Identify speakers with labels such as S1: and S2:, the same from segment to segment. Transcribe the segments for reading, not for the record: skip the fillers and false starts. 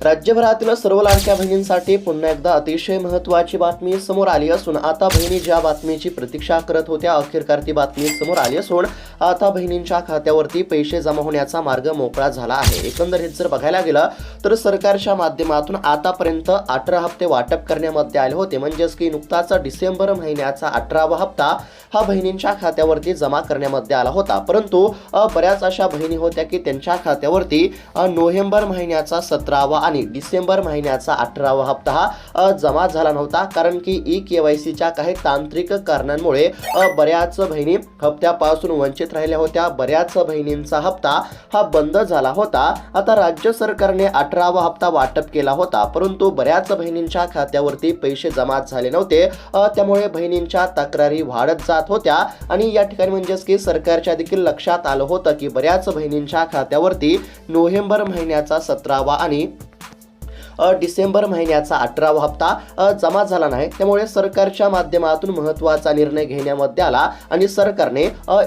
S1: राज्यभरातील सर्व लाडक्या बहिणींसाठी पुन्हा एकदा अतिशय महत्त्वाची बातमी समोर आली असून आता बहिणी ज्या बातमीची प्रतीक्षा करत होत्या अखेरकार ती बातमी समोर आली असून आता बहिणींच्या खात्यावरती पैसे जमा होण्याचा मार्ग मोकळा झाला आहे। एकंदरीत जर बघायला गेलं तर सरकारच्या माध्यमातून आतापर्यंत 18 हप्ते वाटप करण्यामध्ये आले होते, म्हणजेच की नुकताच डिसेंबर महिन्याचा 18वा हप्ता हा बहिणींच्या खात्यावरती जमा करण्यामध्ये आला होता। परंतु बऱ्याच अशा बहिणी होत्या की त्यांच्या खात्यावरती नोव्हेंबर महिन्याचा 17वा आणि डिसेंबर महिन्याचा 18वा हप्ता हा जमा झाला नव्हता, कारण की ई-केवायसीच्या काही तांत्रिक कारणांमुळे बऱ्याच बहिणी हप्त्यापासून वंचित राहिल्या होत्या। बऱ्याच बहिणींचा हप्ता हा बंद झाला होता। आता राज्य सरकारने 18वा हप्ता वाटप केला होता, परंतु बऱ्याच बहिणींच्या खात्यावरती पैसे जमा झाले नव्हते, त्यामुळे बहिणींच्या तक्रारी वाढत जात होत्या आणि या ठिकाणी म्हणजेच की सरकारच्या देखील लक्षात आलं होतं की बऱ्याच बहिणींच्या खात्यावरती नोव्हेंबर महिन्याचा 17वा आणि डिसेंबर महिन्याचा 18वा हप्ता जमा झाला नाही। त्यामुळे सरकारच्या माध्यमातून महत्त्वाचा निर्णय घेण्यामध्ये आला आणि सरकारने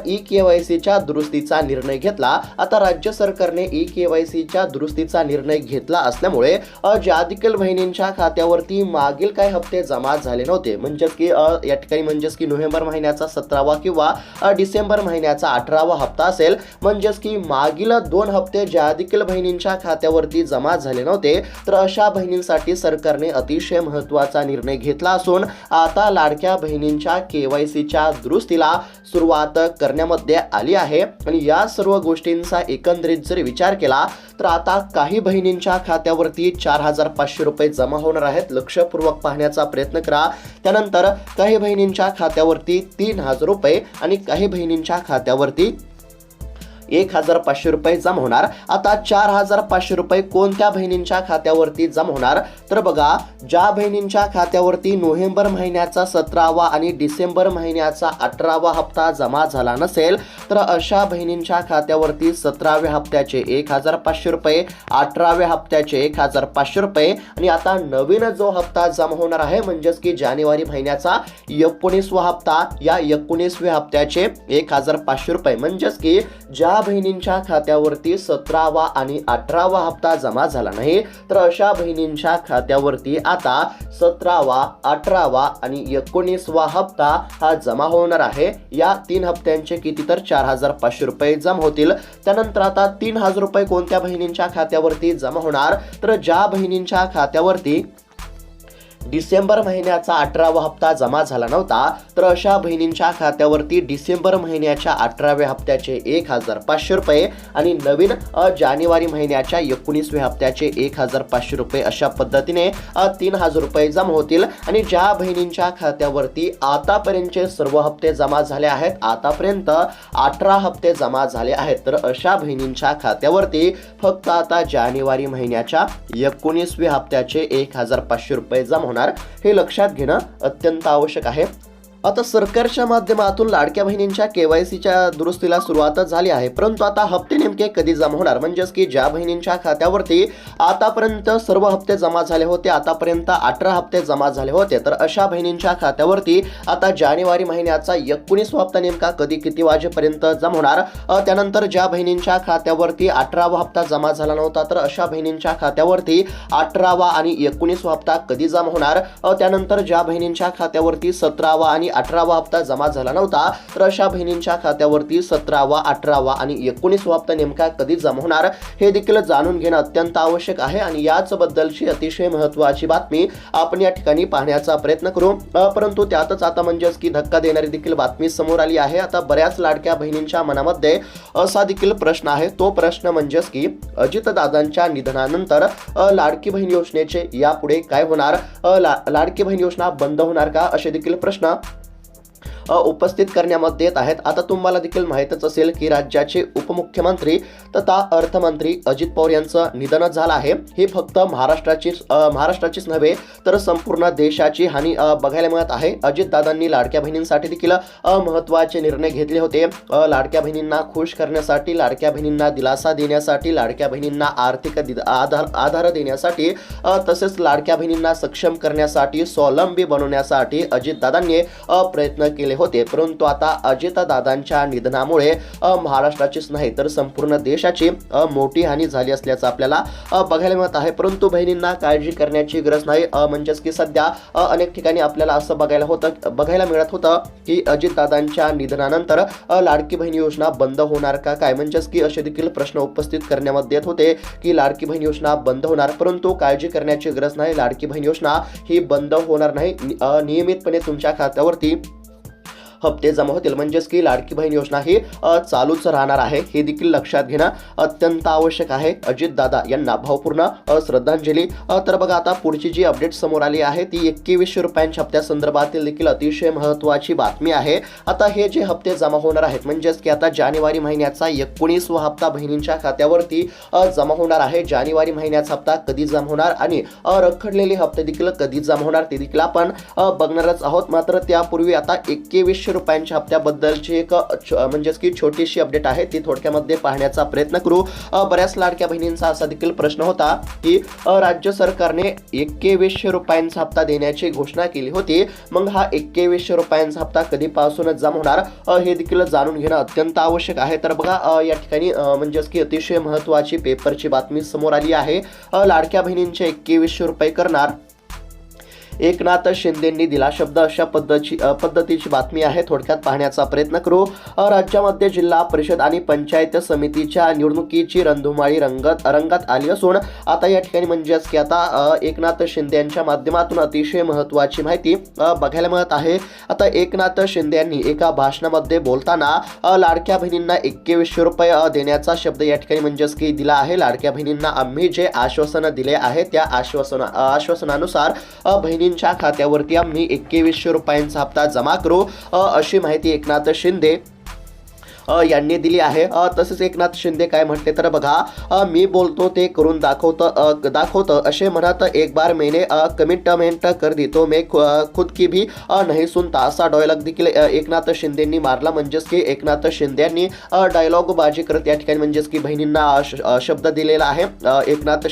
S1: ई-केवायसीच्या दुरुस्तीचा निर्णय घेतला। आता राज्य सरकारने ई-केवायसीच्या दुरुस्तीचा निर्णय घेतला असल्यामुळे ज्या देखील बहिणींच्या खात्यावरती मागील काही हप्ते जमा झाले नव्हते, म्हणजेच की या ठिकाणी म्हणजेच की नोव्हेंबर महिन्याचा 17वा किंवा डिसेंबर महिन्याचा 18वा हप्ता असेल, म्हणजेच की मागील 2 हप्ते ज्या देखील बहिणींच्या खात्यावरती जमा झाले नव्हते, तर अशा बहिणींसाठी सरकारने अतिशय महत्त्वाचा निर्णय घेतला असून आता लाडक्या बहिणींच्या केवायसीच्या दुरुस्तीला सुरुवात करण्यामध्ये आली आहे। आणि या सर्व गोष्टींचा एकंदरीत जर विचार केला तर आता काही बहिणींच्या खात्यावरती 4,500 रुपये जमा होणार आहेत। लक्षपूर्वक पाहण्याचा प्रयत्न करा। त्यानंतर काही बहिणींच्या खात्यावरती 3,000 रुपये आणि काही बहिणींच्या खात्यावरती 1,500 रुपये जमा होणार। आता 4,500 रुपये कोणत्या बहिणींच्या खात्यावरती जमा होणार, तर बघा, ज्या बहिणींच्या खात्यावरती नोव्हेंबर महिन्याचा 17वा आणि डिसेंबर महिन्याचा 18वा हप्ता जमा झाला नसेल, तर अशा बहिणींच्या खात्यावरती 17व्या हप्त्याचे 1,500 रुपये, 18व्या हप्त्याचे 1,500 रुपये आणि आता नवीन जो हप्ता जमा होणार आहे म्हणजेच की जानेवारी महिन्याचा 19वा हप्ता, या 19व्या हप्त्याचे 1,500 रुपये, म्हणजेच की ज्या बहिणींच्या खात्यावरती 17वा आणि 18वा हप्ता जमा झाला नाही, तर अशा बहिणींच्या खात्यावरती आता 17वा, 18वा आणि 19वा हप्ता हा जमा होणार आहे। या 3 हप्त्यांचे किती, तर 4,500 रुपये जमा होतील। त्यानंतर आता 3,000 रुपये कोणत्या बहिणींच्या खात्यावरती जमा होणार, तर ज्या बहिणींच्या खात्यावरती डिसेंबर महिन्याचा 18वा हप्ता जमा झाला नव्हता, तर अशा बहिणींच्या खात्यावरती डिसेंबर महिन्याच्या 18व्या हप्त्याचे 1,500 रुपये आणि नवीन जानेवारी महिन्याच्या 19व्या हप्त्याचे 1,500 रुपये अशा पद्धतीने 3,000 रुपये जमा होतील। आणि ज्या बहिणींच्या खात्यावरती आतापर्यंतचे सर्व हप्ते जमा झाले आहेत, आतापर्यंत 18 हप्ते जमा झाले आहेत, तर अशा बहिणींच्या खात्यावरती फक्त आता जानेवारी महिन्याच्या 19व्या हप्त्याचे 1,500 रुपये जमा होणार। हे लक्षात घेणं अत्यंत आवश्यक आहे। आता सरकारच्या माध्यमातून लाडक्या बहिणींच्या केवायसीच्या दुरुस्तीला सुरुवात झाली आहे, परंतु आता हप्ते नेमके कधी जमा होणार, म्हणजेच की ज्या बहिणींच्या खात्यावरती आतापर्यंत सर्व हप्ते जमा झाले होते, आतापर्यंत 18 हप्ते जमा झाले होते, तर अशा बहिणींच्या खात्यावरती आता जानेवारी महिन्याचा 19वा हप्ता नेमका कधी किती वाजेपर्यंत जमा होणार। त्यानंतर ज्या बहिणींच्या खात्यावरती 18वा हप्ता जमा झाला नव्हता, तर अशा बहिणींच्या खात्यावरती 18वा आणि 19वा हप्ता कधी जमा होणार। त्यानंतर ज्या बहिणींच्या खात्यावरती 17वा आणि 18वा हप्ता जमा झाला नव्हता, तर अशा बहिणींच्या खात्यावरती 17वा, 18वा आणि 19वा हप्ता नेमका कधी जमा होणार हे देखील जाणून घेणं अत्यंत आवश्यक आहे। आणि याच बद्दलची अतिशय महत्त्वाची बातमी आपण या ठिकाणी पाहण्याचा प्रयत्न करू। परंतु त्यातच आता म्हणजेच की धक्का देणारी देखील बातमी समोर आली आहे। आता बऱ्याच लाडक्या बहिणींच्या मनामध्ये असा देखील प्रश्न आहे, तो प्रश्न म्हणजेच की अजितदादांच्या निधनानंतर लाडकी बहीण योजनेचे यापुढे काय होणार, लाडकी बहीण योजना बंद होणार का, असे देखील प्रश्न उपस्थित करण्यामध्ये येत आहेत। आता तुम्हाला देखील माहीतच असेल की राज्याचे उपमुख्यमंत्री तथा अर्थमंत्री अजित पवार यांचं निधन झालं आहे। हे फक्त महाराष्ट्राचीच नव्हे तर संपूर्ण देशाची हानी बघायला मिळत आहे। अजितदादांनी लाडक्या बहिणींसाठी देखील महत्त्वाचे निर्णय घेतले होते। लाडक्या बहिणींना खुश करण्यासाठी, लाडक्या बहिणींना दिलासा देण्यासाठी, लाडक्या बहिणींना आर्थिक आधार देण्यासाठी, तसेच लाडक्या बहिणींना सक्षम करण्यासाठी, स्वावलंबी बनवण्यासाठी अजितदादांनी प्रयत्न केले केले होते, परंतु आता अजितदादांच्या निधनामुळे महाराष्ट्राचीच नाही तर संपूर्ण देशाची मोठी हानी झाली असल्याचं आपल्याला बघायला मिळत आहे. परंतु बहिणींना काळजी करण्याची गरज नाही. म्हणजेच की सध्या अनेक ठिकाणी आपल्याला असं बघायला मिळत होतं की अजितदादांच्या निधनानंतर लाडकी बहीण योजना बंद होणार का काय, म्हणजेच की असे देखील प्रश्न उपस्थित करण्यामध्ये येत होते की लाडकी बहीण योजना बंद होणार, परंतु काळजी करण्याची गरज नाही. लाडकी बहीण योजना ही बंद होणार नाही. नियमितपणे तुमच्या खात्यावरती हप्ते जमा होतील, म्हणजेच की लाडकी बहीण योजना ही चालूच राहणार आहे, हे देखील लक्षात घेणं अत्यंत आवश्यक आहे. अजितदादा यांना भावपूर्ण श्रद्धांजली. तर बघा आता पुढची जी अपडेट समोर आली आहे ती 2100 रुपयांच्या हप्त्यासंदर्भातील देखील अतिशय महत्त्वाची बातमी आहे. आता हे जे हप्ते जमा होणार आहेत, म्हणजेच की आता जानेवारी महिन्याचा 19वा हप्ता बहिणींच्या खात्यावरती जमा होणार आहे. जानेवारी महिन्याचा हप्ता कधी जमा होणार आणि रखडलेले हप्ते देखील कधी जमा होणार ते देखील आपण बघणारच आहोत. मात्र त्यापूर्वी आता 2100 रुपयांच्या हप्त्याबद्दलची एक म्हणजेच की छोटीशी अपडेट आहे ती थोडक्यामध्ये पाहण्याचा प्रयत्न करू. बऱ्याच लाडक्या बहिणींचा असा देखील प्रश्न होता की राज्य सरकारने 2100 रुपयांचा हप्ता देण्याची घोषणा केली होती, मग हा 2100 रुपयांचा हप्ता कधीपासून जमा होणार हे देखील जाणून घेणं अत्यंत आवश्यक आहे. तर बघा या ठिकाणी म्हणजेच की अतिशय महत्त्वाची पेपरची बातमी समोर आली आहे. लाडक्या बहिणींचे 2100 रुपये करणार एकनाथ शिंदेंनी दिला शब्द, अशा पद्धतीची बातमी आहे. थोडक्यात पाहण्याचा प्रयत्न करू. राज्यामध्ये जिल्हा परिषद आणि पंचायत समितीच्या निवडणुकीची रणधुमाळी रंगात आली असून आता या ठिकाणी म्हणजेच की आता एकनाथ शिंदे यांच्या माध्यमातून अतिशय महत्त्वाची माहिती बघायला मिळत आहे. आता एकनाथ शिंदे यांनी एका भाषणामध्ये बोलताना लाडक्या बहिणींना 2100 रुपये देण्याचा शब्द या ठिकाणी म्हणजेच की दिला आहे. लाडक्या बहिणींना आम्ही जे आश्वासन दिले आहे त्या आश्वासनानुसार बहिणींच्या खात्यावरती आम्ही 2100 रुपयांचा हप्ता जमा करू, अशी माहिती एकनाथ शिंदे यांनी दिली आहे. तसेच एकनाथ शिंदे काय म्हटले तर बघा, मी बोलतो ते करून दाखवतो असे म्हणत एक बार मैंने कमिटमेंट कर दी तो मैं खुद की भी नहीं सुनता, असा डायलॉग देखील एकनाथ शिंदेंनी मारला. म्हणजेच की एकनाथ शिंदे यांनी डायलॉग बाजी करत या ठिकाणी म्हणजेच की बहिणींना शब्द दिलेला आहे. एकनाथ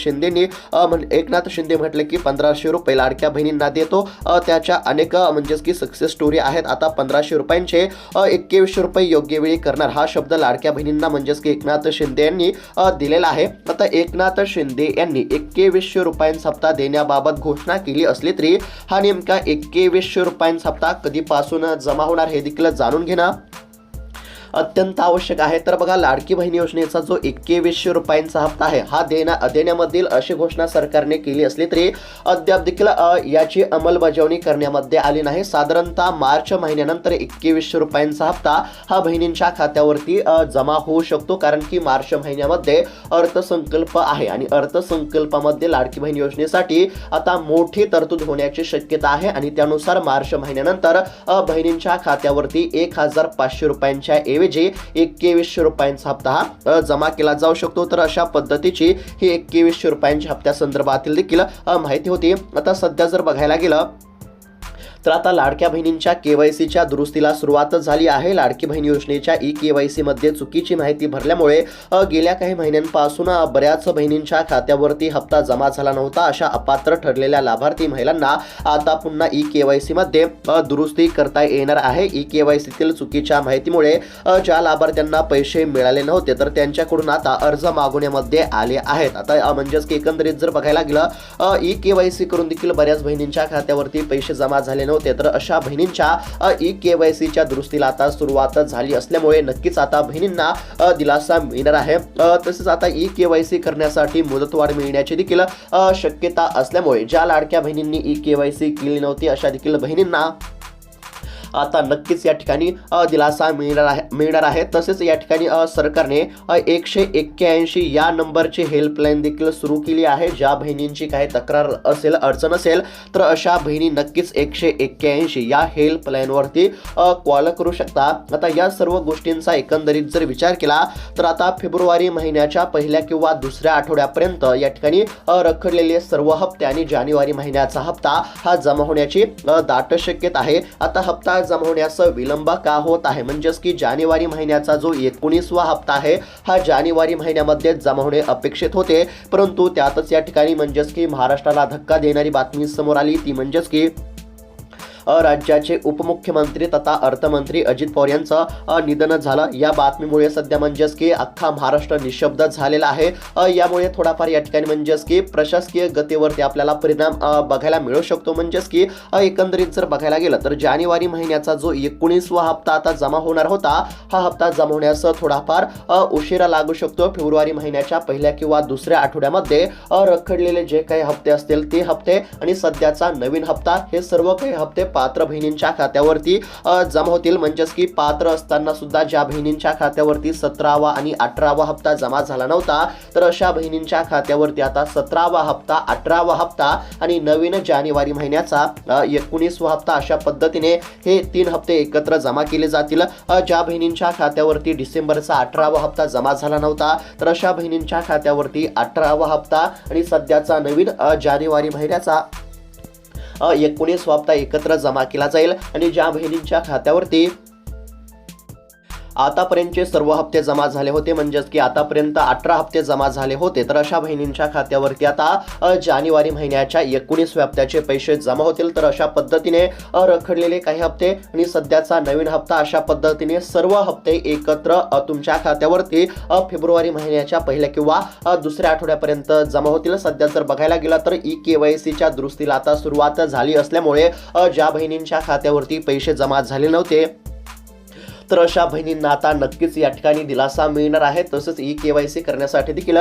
S1: शिंदे म्हटले की 1500 रुपये लाडक्या बहिणींना देतो. त्याच्या अनेक म्हणजेच की सक्सेस स्टोरी आहेत. आता 1500 रुपयांचे 2100 रुपये योग्य वेळी करणार हा शब्द लाडक्या बहिणींना म्हणजेच की एकनाथ शिंदे यांनी दिलेला आहे. आता एकनाथ शिंदे यांनी 2100 रुपयांचा हप्ता देण्याबाबत घोषणा केली असली तरी हा नेमका 2100 रुपयांचा हप्ता कधीपासून जमा होणार हे देखील जाणून घेणं अत्यंत आवश्यक आहे. तर बघा लाडकी बहीण योजनेचा जो 2100 रुपयांचा हप्ता आहे हा देण्यामधील अशी घोषणा सरकारने केली असली तरी अद्याप देखील याची अंमलबजावणी करण्यामध्ये आली नाही. साधारणतः मार्च महिन्यानंतर 2100 रुपयांचा हप्ता हा बहिणींच्या खात्यावरती जमा होऊ शकतो, कारण की मार्च महिन्यामध्ये अर्थसंकल्प आहे आणि अर्थसंकल्पामध्ये लाडकी बहीण योजनेसाठी आता मोठी तरतूद होण्याची शक्यता आहे आणि त्यानुसार मार्च महिन्यानंतर बहिणींच्या खात्यावरती 1500 रुपयांच्या ऐवजी 2100 रुपयांचा हप्ता हा जमा केला जाऊ शकतो. तर अशा पद्धतीची ही 2100 रुपयांच्या हप्त्यासंदर्भातील देखील माहिती होती. आता सध्या जर बघायला गेलं तर आता लाडक्या बहिणींच्या केवायसीच्या दुरुस्तीला सुरुवात झाली आहे. लाडकी बहीण योजनेच्या ई-केवायसी मध्ये चुकीची माहिती भरल्यामुळे गेल्या काही महिन्यांपासून बऱ्याच बहिणींच्या खात्यावरती हप्ता जमा झाला नव्हता. अशा अपात्र ठरलेल्या लाभार्थी महिलांना आता पुन्हा ई-केवायसी मध्ये दुरुस्ती करता येणार आहे. ई-केवायसीतील चुकीच्या माहितीमुळे ज्या लाभार्थ्यांना पैसे मिळाले नव्हते तर त्यांच्याकडून आता अर्ज मागवण्यामध्ये आले आहेत. आता म्हणजेच की एकंदरीत जर बघायला गेलं ई-केवायसी करून देखील बऱ्याच बहिणींच्या खात्यावरती पैसे जमा झाले नव्हते, तर अशा बहिणींच्या ई-केवायसीच्या दुरुस्तीला आता सुरुवात झाली असल्यामुळे नक्कीच आता बहिणींना दिलासा मिळणार आहे. तसेच आता ई-केवायसी करण्यासाठी मुदतवाढ मिळण्याची देखील शक्यता असल्यामुळे ज्या लाडक्या बहिणींनी ई-केवायसी केली नव्हती अशा देखील बहिणींना आता नक्कीच या ठिकाणी दिलासा मिळणार आहे. तसेच या ठिकाणी सरकारने 181 या नंबरची हेल्पलाईन देखील सुरू केली आहे. ज्या बहिणींची काही तक्रार असेल, अडचण असेल तर अशा बहिणी नक्कीच 181 या हेल्पलाईनवरती कॉल करू शकता. आता या सर्व गोष्टींचा एकंदरीत जर विचार केला तर आता फेब्रुवारी महिन्याच्या पहिल्या किंवा दुसऱ्या आठवड्यापर्यंत या ठिकाणी रखडलेले सर्व हप्ते आणि जानेवारी महिन्याचा हप्ता हा जमा होण्याची दाट शक्यता आहे. आता हप्ता जमा होण्यास विलंब का होत आहे, म्हणजेच की जानेवारी महिन्याचा जो 19वा हप्ता आहे हा जानेवारी महिन्यामध्ये जमा होणे अपेक्षित होते, परंतु त्यातच या ठिकाणी म्हणजेच की महाराष्ट्राला धक्का देणारी बातमी समोर आली. ती म्हणजेच की राज्याचे उपमुख्यमंत्री तथा अर्थमंत्री अजित पवार यांचं निधन झालं। या बातमीमुळे सध्या म्हणजेच की अख्खा महाराष्ट्र निशब्द झालेला आहे। यामुळे थोडाफार या ठिकाणी म्हणजेच की प्रशासकीय गतीवरती आपल्याला परिणाम बघायला मिळू शकतो। म्हणजेच की एकंदरीत जर बघायला गेलं तर जानेवारी महिन्याचा जो 19वा हप्ता आता जमा होणार होता, हा हप्ता जमा होण्यास थोडाफार उशिरा लागू शकतो। फेब्रुवारी महिन्याच्या पहिल्या किंवा दुसऱ्या आठवड्यामध्ये रखडलेले जे काही हप्ते असतील ते हप्ते आणि सध्याचा नवीन हप्ता हे सर्व काही हप्ते पात्र बहिणींच्या खात्यावरती जमा होतील। म्हणजेच की पात्र असताना सुद्धा ज्या बहिणींच्या खात्यावरती 17वा आणि 18वा हप्ता जमा झाला नव्हता, तर अशा बहिणींच्या खात्यावरती आता 17वा हप्ता, 18वा हप्ता आणि नवीन जानेवारी महिन्याचा 19वा हप्ता अशा पद्धतीने हे 3 हप्ते एकत्र जमा केले जातील। ज्या बहिणींच्या खात्यावरती डिसेंबरचा 18वा हप्ता जमा झाला नव्हता, तर अशा बहिणींच्या खात्यावरती 18वा हप्ता आणि सध्याचा नवीन जानेवारी महिन्याचा 19वा हप्ता एकत्र जमा केला जाईल। आणि ज्या बहिणींच्या खात्यावरती आतापर्यंतचे सर्व हप्ते जमा झाले होते, म्हणजेच की आतापर्यंत 18 हप्ते जमा झाले होते, तर अशा बहिणींच्या खात्यावरती आता जानेवारी महिन्याच्या 19व्या हप्त्याचे पैसे जमा होतील। तर अशा पद्धतीने रखडलेले काही हप्ते आणि सध्याचा नवीन हप्ता अशा पद्धतीने सर्व हप्ते एकत्र तुमच्या खात्यावरती फेब्रुवारी महिन्याच्या पहिल्या किंवा दुसऱ्या आठवड्यापर्यंत जमा होतील। सध्या जर बघायला गेला तर KYCच्या दुरुस्तीला आता सुरुवात झाली असल्यामुळे ज्या बहिणींच्या खात्यावरती पैसे जमा झाले नव्हते, तर अशा बहिणींना आता नक्कीच या ठिकाणी दिलासा मिळणार आहे। तसंच KYC करण्यासाठी देखील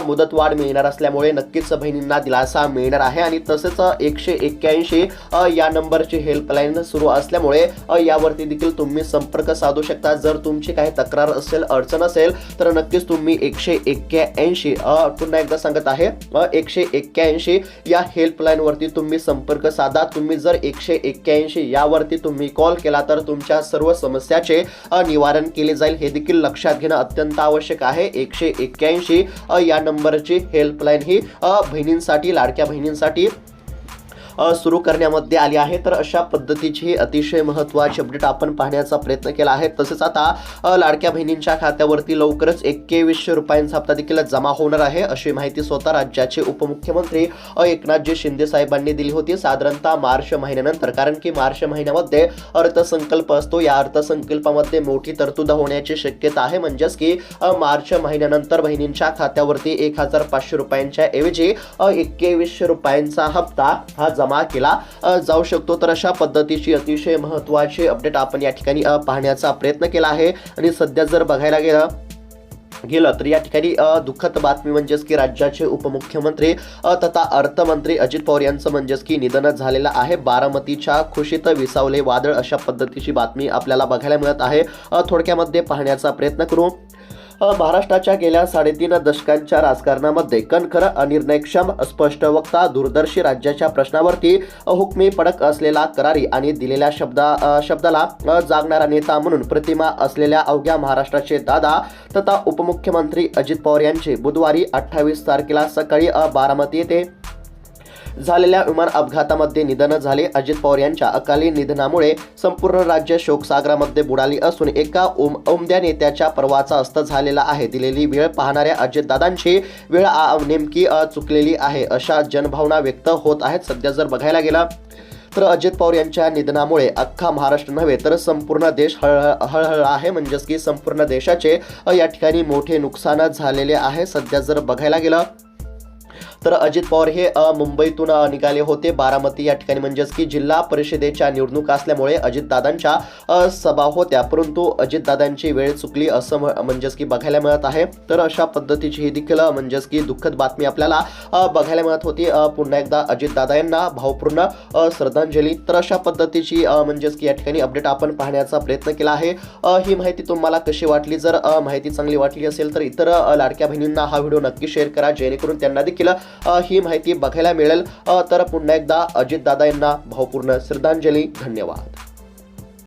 S1: मुदतवाढ मिळणार असल्यामुळे नक्कीच बहिणींना दिलासा मिळणार आहे। आणि तसेच 181 या नंबरची हेल्पलाईन सुरू असल्यामुळे यावरती देखील तुम्ही संपर्क साधू शकता। जर तुमची काही तक्रार असेल, अडचण असेल, तर नक्कीच तुम्ही 181 पुन्हा एकदा सांगत आहे 181 या हेल्पलाईनवरती तुम्ही संपर्क साधा। तुम्ही जर 181 यावरती तुम्ही कॉल केला तर तुमच्या सर्व समस्याचे निवारण केले जाईल, हे देखील लक्षात घेणं अत्यंत आवश्यक आहे। 181 या नंबरची हेल्पलाईन ही बहिणींसाठी, लाडक्या बहिणींसाठी सुरू करण्यामध्ये आली आहे। तर अशा पद्धतीची अतिशय महत्त्वाची अपडेट आपण पाहण्याचा प्रयत्न केला आहे। तसेच आता लाडक्या बहिणींच्या खात्यावरती लवकरच 2100 रुपयांचा हप्ता देखील जमा होणार आहे, अशी माहिती स्वतः राज्याचे उपमुख्यमंत्री एकनाथजी शिंदे साहेबांनी दिली होती, साधारणतः मार्च महिन्यानंतर। कारण की मार्च महिन्यामध्ये अर्थसंकल्प असतो, या अर्थसंकल्पामध्ये मोठी तरतूद होण्याची शक्यता आहे। म्हणजेच की मार्च महिन्यानंतर बहिणींच्या खात्यावरती 1500 रुपयांच्या ऐवजी 2100 रुपयांचा हप्ता हा जमा केला जाऊ शकतो। तर अशा पद्धतीची अतिशय महत्त्वाची अपडेट आपण या ठिकाणी पाहण्याचा प्रयत्न केला आहे। आणि सध्या जर बघायला गेलं तर या ठिकाणी दुःखद बातमी म्हणजेच की राज्याचे उपमुख्यमंत्री तथा अर्थमंत्री अजित पवार यांचं म्हणजेच की निधन झालेलं आहे। बारामतीच्या खुशीत विसावले वादळ, अशा पद्धतीची बातमी आपल्याला बघायला मिळत आहे। थोडक्यामध्ये पाहण्याचा प्रयत्न करू। महाराष्ट्राच्या गेल्या 3.5 दशकांच्या राजकारणामध्ये कणखर, निर्णयक्षम, स्पष्ट वक्ता, दूरदर्शी, राज्याच्या प्रश्नावरती हुकमी पडक असलेला, करारी आणि दिलेल्या शब्दाला जागणारा नेता म्हणून प्रतिमा असलेल्या अवघ्या महाराष्ट्राचे दादा तथा उपमुख्यमंत्री अजित पवार यांचे बुधवारी 28 तारखेला सकाळी बारामती येथे झालेल्या विमान अपघातामध्ये निधन झाले। अजित पवार यांच्या अकाली निधनामुळे संपूर्ण राज्य शोकसागरामध्ये बुडाली असून एका उमद्या नेत्याच्या पर्वाचा अस्त झालेला आहे। दिलेली वेळ पाहणाऱ्या अजितदादांची वेळ नेमकी चुकलेली आहे, अशा जनभावना व्यक्त होत आहेत। सध्या जर बघायला गेला तर अजित पवार यांच्या निधनामुळे अख्खा महाराष्ट्र नव्हे तर संपूर्ण देश हळहळला आहे। म्हणजेच की संपूर्ण देशाचे या ठिकाणी मोठे नुकसान झालेले आहे। सध्या जर बघायला गेलं तर अजित पवार हे मुंबईतून निघाले होते बारामती या ठिकाणी, म्हणजेच की जिल्हा परिषदेच्या निवडणुका असल्यामुळे अजितदादांच्या सभा होत्या, परंतु अजितदादांची वेळ चुकली असं म्हणजेच की बघायला मिळत आहे। तर अशा पद्धतीची ही देखील म्हणजेच की दुःखद बातमी आपल्याला बघायला मिळत होती। पुन्हा एकदा अजितदादा यांना भावपूर्ण श्रद्धांजली। तर अशा पद्धतीची म्हणजेच की या ठिकाणी अपडेट आपण पाहण्याचा प्रयत्न केला आहे। ही माहिती तुम्हाला कशी वाटली? जर माहिती चांगली वाटली असेल तर इतर लाडक्या बहिणींना हा व्हिडिओ नक्की शेअर करा, जेणेकरून त्यांना देखील ही माहिती बघायला मिळेल। तर पुन्हा एकदा अजितदादा यांना भावपूर्ण श्रद्धांजली। धन्यवाद।